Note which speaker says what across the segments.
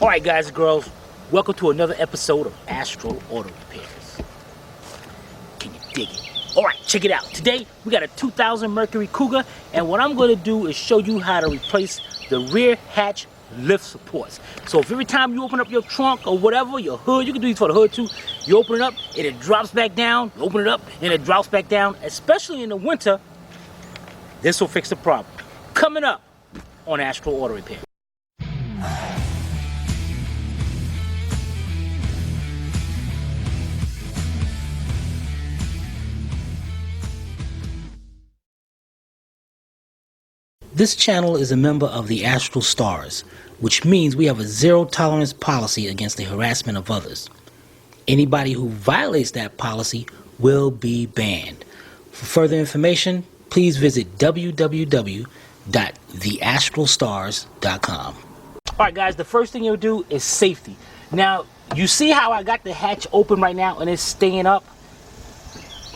Speaker 1: Alright guys and girls, welcome to another episode of Astral Auto Repairs. Can you dig it? Alright, check it out. Today we got a 2000 Mercury Cougar, and what I'm going to do is show you how to replace the rear hatch lift supports. So if every time you open up your trunk or whatever, your hood, you can do these for the hood too, you open it up and it drops back down, you open it up and it drops back down, especially in the winter, this will fix the problem. Coming up on Astral Auto Repair. This channel is a member of the Astral Stars, which means we have a zero-tolerance policy against the harassment of others. Anybody who violates that policy will be banned. For further information, please visit www.theastralstars.com. Alright guys, the first thing you'll do is safety. Now, you see how I got the hatch open right now and it's staying up?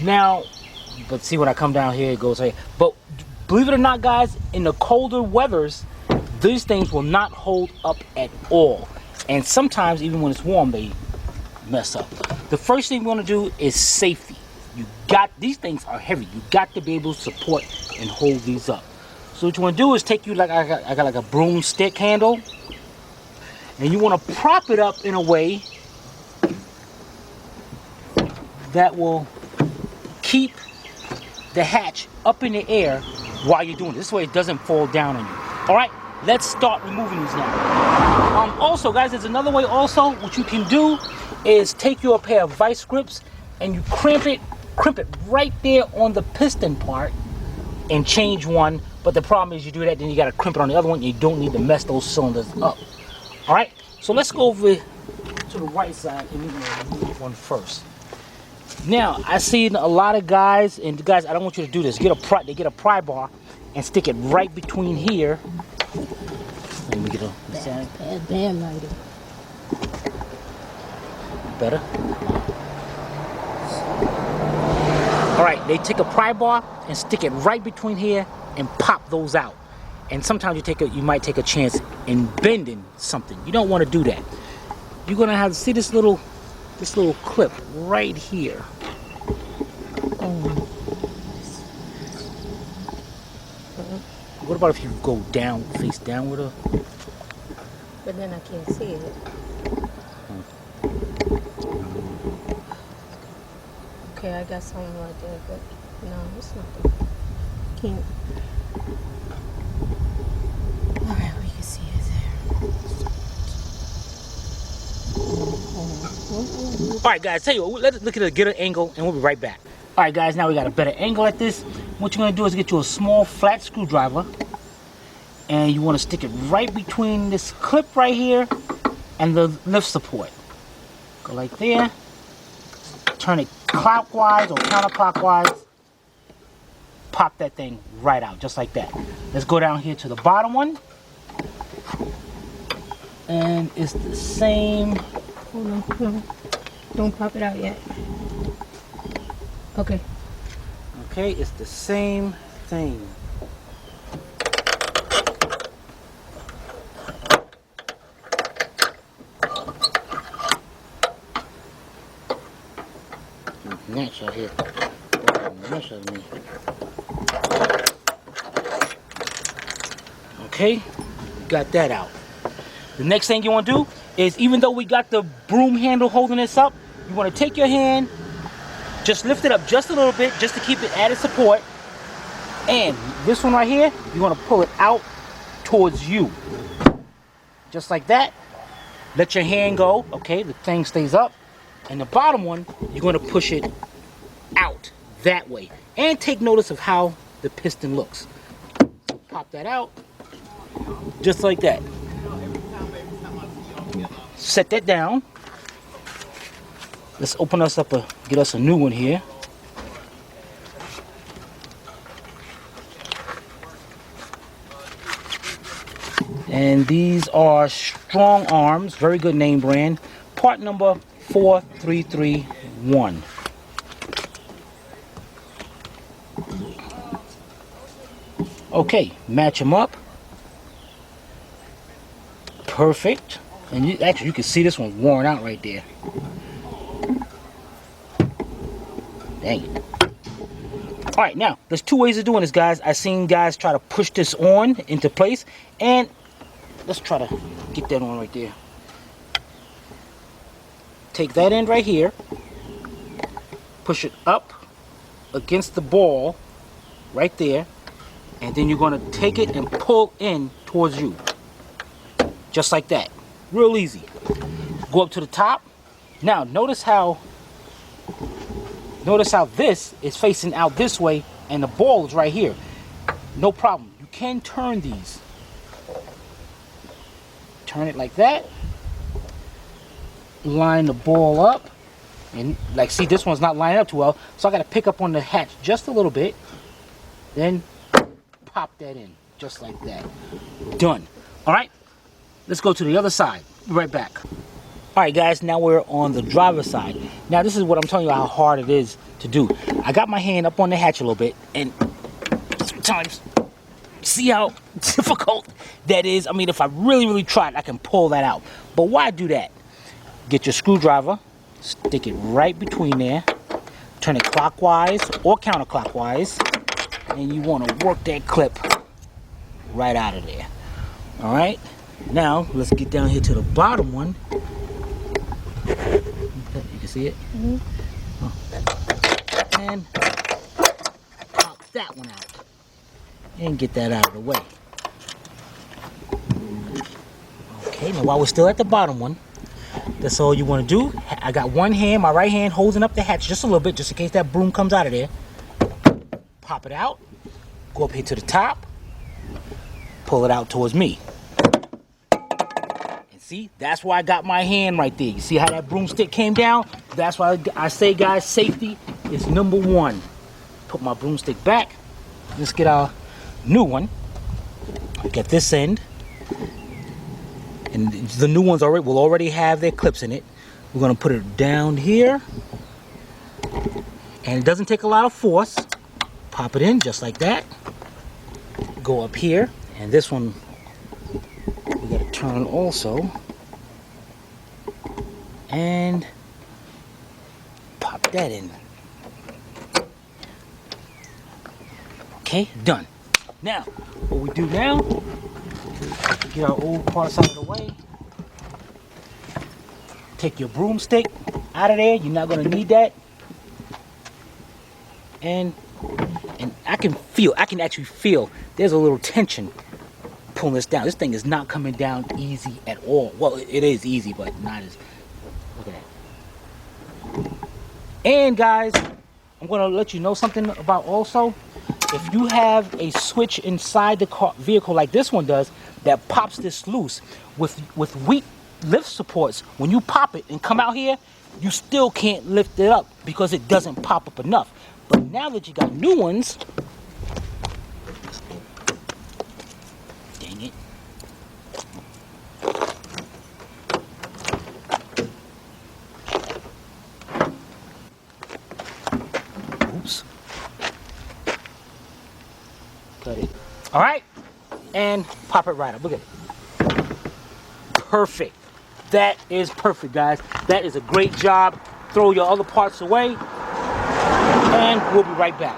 Speaker 1: Now, but see when I come down here, it goes right. But believe it or not, guys, in the colder weathers, these things will not hold up at all. And sometimes, even when it's warm, they mess up. The first thing we want to do is safety. These things are heavy. You got to be able to support and hold these up. So what you want to do is take you, like I got like a broomstick handle, and you want to prop it up in a way that will keep the hatch up in the air while you're doing it. This way it doesn't fall down on you. Alright, let's start removing these now. Also guys, there's another way also. What you can do is take your pair of vice grips and you crimp it right there on the piston part and change one. But the problem is you do that, then you got to crimp it on the other one. You don't need to mess those cylinders up. Alright, so let's go over to the right side and we're going to remove one first. Now, I see a lot of guys, and guys, I don't want you to do this. They get a pry bar and stick it right between here. Let me get a bad lighting. Better. All right, they take a pry bar and stick it right between here and pop those out. And sometimes you might take a chance in bending something. You don't want to do that. You're gonna have to see this little clip right here. What about if you go down, face down with her?
Speaker 2: But then I can't see it. Okay, I got something right there, but no, it's not there. Can't. Alright, we can see it there.
Speaker 1: Alright guys, tell you what, let's look at get an angle and we'll be right back. Alright guys, now we got a better angle at this. What you're going to do is get you a small flat screwdriver and you want to stick it right between this clip right here and the lift support. Go like there. Turn it clockwise or counterclockwise. Pop that thing right out, just like that. Let's go down here to the bottom one. And it's the same.
Speaker 2: Hold on, no. Don't pop it out yet. Okay.
Speaker 1: Okay, it's the same thing. Next right here. Okay, got that out. The next thing you want to do is, even though we got the broom handle holding this up, you want to take your hand, just lift it up just a little bit, just to keep it added support. And this one right here, you want to pull it out towards you. Just like that. Let your hand go. Okay, the thing stays up. And the bottom one, you're going to push it out that way. And take notice of how the piston looks. So pop that out. Just like that. Set that down. Let's open us up get us a new one here. And these are Strong Arms, very good name brand. Part number 4331. Okay, match them up. Perfect. And actually, you can see this one's worn out right there. Dang it. Alright, now, there's two ways of doing this, guys. I've seen guys try to push this on into place. And let's try to get that on right there. Take that end right here. Push it up against the ball right there. And then you're going to take it and pull in towards you. Just like that. Real easy. Go up to the top. Now, notice how this is facing out this way and the ball is right here. No problem. You can turn these. Turn it like that. Line the ball up. And like, see, this one's not lining up too well. So I got to pick up on the hatch just a little bit. Then pop that in. Just like that. Done. Alright. Let's go to the other side. Be right back. Alright guys, now we're on the driver's side. Now this is what I'm telling you how hard it is to do. I got my hand up on the hatch a little bit, and sometimes, see how difficult that is? I mean, if I really tried, I can pull that out. But why do that? Get your screwdriver, stick it right between there, turn it clockwise or counterclockwise, and you want to work that clip right out of there. Alright, now let's get down here to the bottom one. You can see it? Mm-hmm. And pop that one out. And get that out of the way. Okay, now while we're still at the bottom one, that's all you want to do. I got one hand, my right hand, holding up the hatch just a little bit, just in case that broom comes out of there. Pop it out. Go up here to the top. Pull it out towards me. See, that's why I got my hand right there. You see how that broomstick came down? That's why I say, guys, safety is number one. Put my broomstick back. Let's get our new one. Get this end. And the new ones will already have their clips in it. We're going to put it down here. And it doesn't take a lot of force. Pop it in just like that. Go up here. And this one, we got to turn also. And pop that in. Okay, done. Now, what we do now, get our old parts out of the way. Take your broomstick out of there. You're not going to need that. And I can actually feel there's a little tension pulling this down. This thing is not coming down easy at all. Well, it is easy, but not as... Look at that. And guys, I'm going to let you know something about also. If you have a switch inside the vehicle like this one does that pops this loose with weak lift supports, when you pop it and come out here, you still can't lift it up because it doesn't pop up enough. But now that you got new ones, dang it. Oops. Cut it. All right, and pop it right up. Look at it. Perfect. That is perfect, guys. That is a great job. Throw your other parts away, and we'll be right back.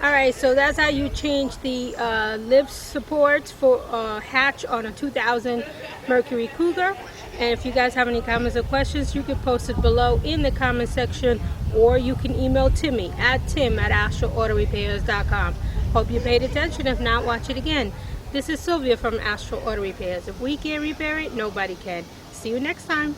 Speaker 2: Alright, so that's how you change the lift supports for hatch on a 2000 Mercury Cougar. And if you guys have any comments or questions, you can post it below in the comment section, or you can email Timmy at tim@astralautorepairs.com. Hope you paid attention. If not, watch it again. This is Sylvia from Astral Auto Repairs. If we can't repair it, nobody can. See you next time.